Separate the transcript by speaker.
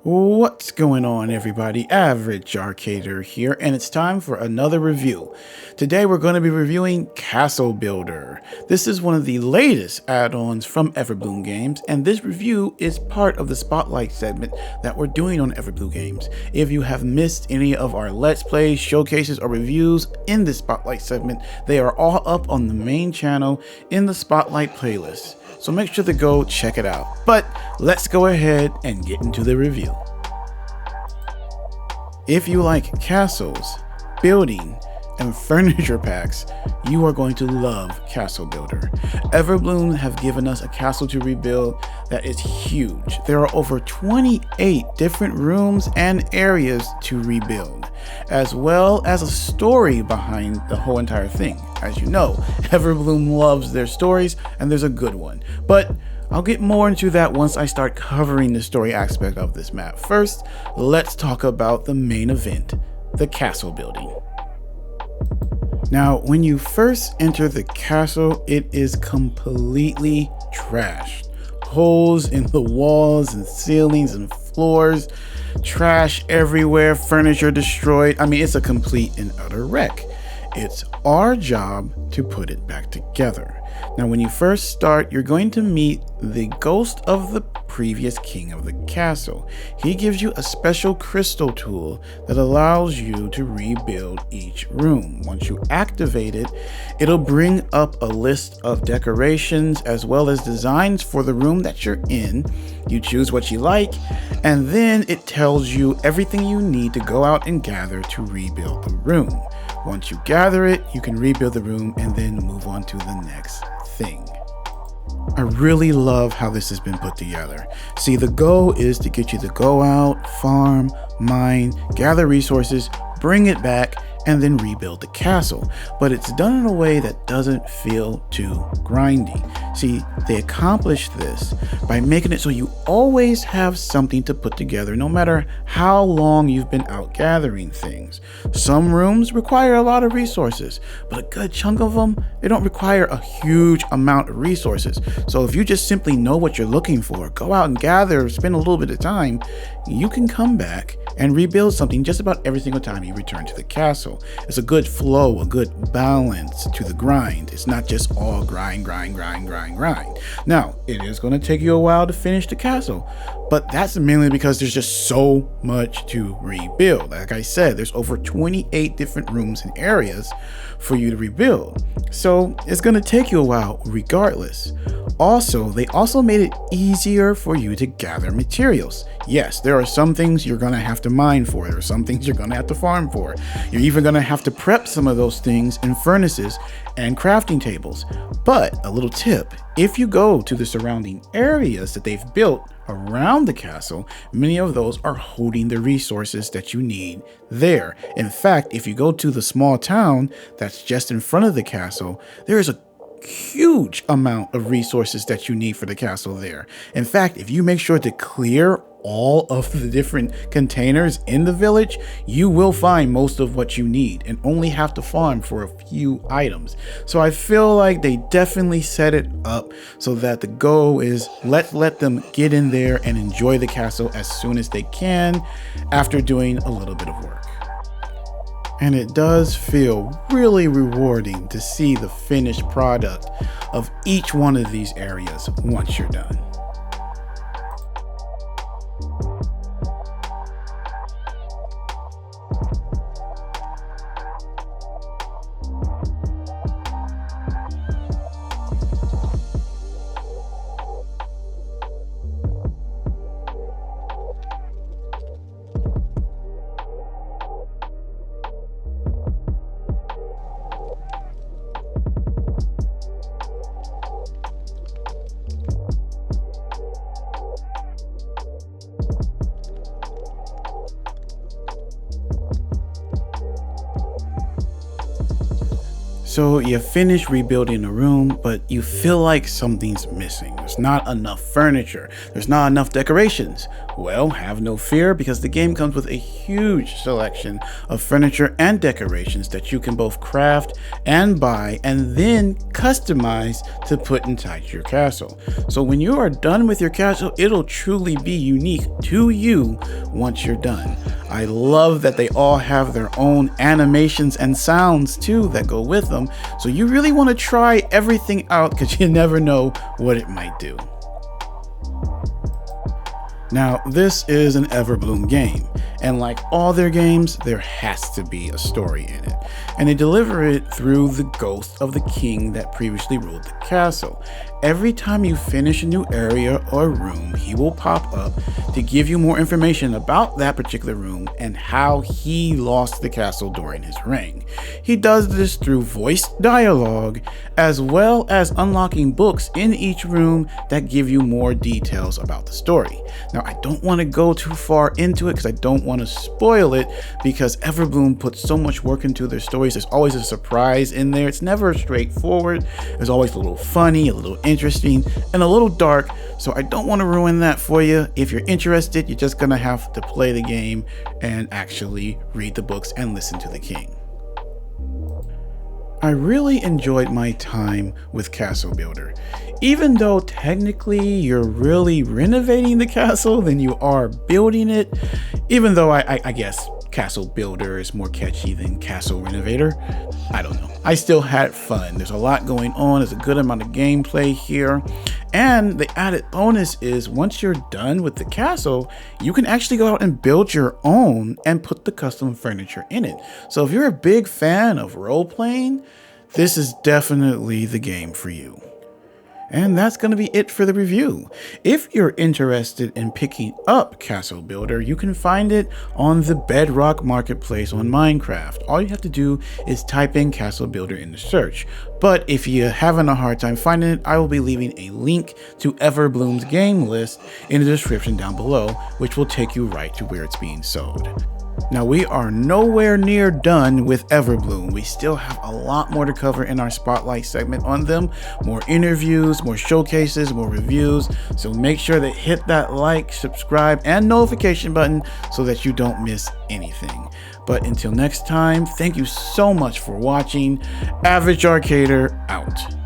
Speaker 1: What's going on, everybody? Average Arcader here, and it's time for another review. Today we're going to be reviewing Castle Builder. This is one of the latest add-ons from Everbloom Games, and this review is part of the Spotlight segment that we're doing on Everbloom Games. If you have missed any of our Let's Plays, showcases, or reviews in the Spotlight segment, they are all up on the main channel in the Spotlight playlist. So make sure to go check it out. But let's go ahead and get into the review. If you like castles, building, and furniture packs, you are going to love Castle Builder. Everbloom have given us a castle to rebuild that is huge. There are over 28 different rooms and areas to rebuild, as well as a story behind the whole entire thing. As you know, Everbloom loves their stories, and there's a good one. But I'll get more into that once I start covering the story aspect of this map. First, let's talk about the main event, the castle building. Now, when you first enter the castle, it is completely trashed. Holes in the walls and ceilings and floors, trash everywhere, furniture destroyed. I mean, it's a complete and utter wreck. It's our job to put it back together. Now, when you first start, you're going to meet the ghost of the previous king of the castle. He gives you a special crystal tool that allows you to rebuild each room. Once you activate it, it'll bring up a list of decorations as well as designs for the room that you're in. You choose what you like, and then it tells you everything you need to go out and gather to rebuild the room. Once you gather it, you can rebuild the room and then move on to the next thing. I really love how this has been put together. See, the goal is to get you to go out, farm, mine, gather resources, bring it back, and then rebuild the castle. But it's done in a way that doesn't feel too grindy. See, they accomplished this by making it so you always have something to put together, no matter how long you've been out gathering things. Some rooms require a lot of resources, but a good chunk of them, they don't require a huge amount of resources. So if you just simply know what you're looking for, go out and gather, spend a little bit of time, you can come back and rebuild something just about every single time you return to the castle. It's a good flow, a good balance to the grind. It's not just all grind. Now, it is going to take you a while to finish the castle, but that's mainly because there's just so much to rebuild. Like I said, there's over 28 different rooms and areas for you to rebuild. So it's going to take you a while regardless. Also, they also made it easier for you to gather materials. Yes, there are some things you're going to have to mine for. There are some things you're going to have to farm for. You're even going to have to prep some of those things in furnaces and crafting tables. But a little tip, if you go to the surrounding areas that they've built around the castle, many of those are holding the resources that you need there. In fact, if you go to the small town that's just in front of the castle, there is a huge amount of resources that you need for the castle there. In fact, if you make sure to clear all of the different containers in the village, you will find most of what you need and only have to farm for a few items. So I feel like they definitely set it up so that the goal is let them get in there and enjoy the castle as soon as they can after doing a little bit of work. And it does feel really rewarding to see the finished product of each one of these areas once you're done. So you finish rebuilding a room, but you feel like something's missing. There's not enough furniture. There's not enough decorations. Well, have no fear, because the game comes with a huge selection of furniture and decorations that you can both craft and buy and then customize to put inside your castle. So when you are done with your castle, it'll truly be unique to you once you're done. I love that they all have their own animations and sounds too that go with them, so you really want to try everything out because you never know what it might do. Now, this is an Everbloom game, and like all their games, there has to be a story in it, and they deliver it through the ghost of the king that previously ruled the castle. Every time you finish a new area or room, he will pop up to give you more information about that particular room and how he lost the castle during his reign. He does this through voice dialogue, as well as unlocking books in each room that give you more details about the story. Now, I don't want to go too far into it because I don't want to spoil it, because Everbloom puts so much work into their stories. There's always a surprise in there. It's never straightforward. There's always a little funny, a little interesting, and a little dark, so I don't want to ruin that for you. If you're interested, you're just gonna have to play the game and actually read the books and listen to the king. I really enjoyed my time with Castle Builder. Even though technically you're really renovating the castle than you are building it, even though I guess Castle Builder is more catchy than Castle Renovator, I don't know. I still had fun. There's a lot going on. There's a good amount of gameplay here. And the added bonus is once you're done with the castle, you can actually go out and build your own and put the custom furniture in it. So if you're a big fan of role-playing, this is definitely the game for you. And that's going to be it for the review. If you're interested in picking up Castle Builder, you can find it on the Bedrock marketplace on Minecraft. All you have to do is type in Castle Builder in the search. But if you're having a hard time finding it, I will be leaving a link to Everbloom's game list in the description down below, which will take you right to where it's being sold. Now, we are nowhere near done with Everbloom. We still have a lot more to cover in our spotlight segment on them. More interviews, more showcases, more reviews. So make sure to hit that like, subscribe, and notification button so that you don't miss anything. But until next time, thank you so much for watching. Average Arcader out.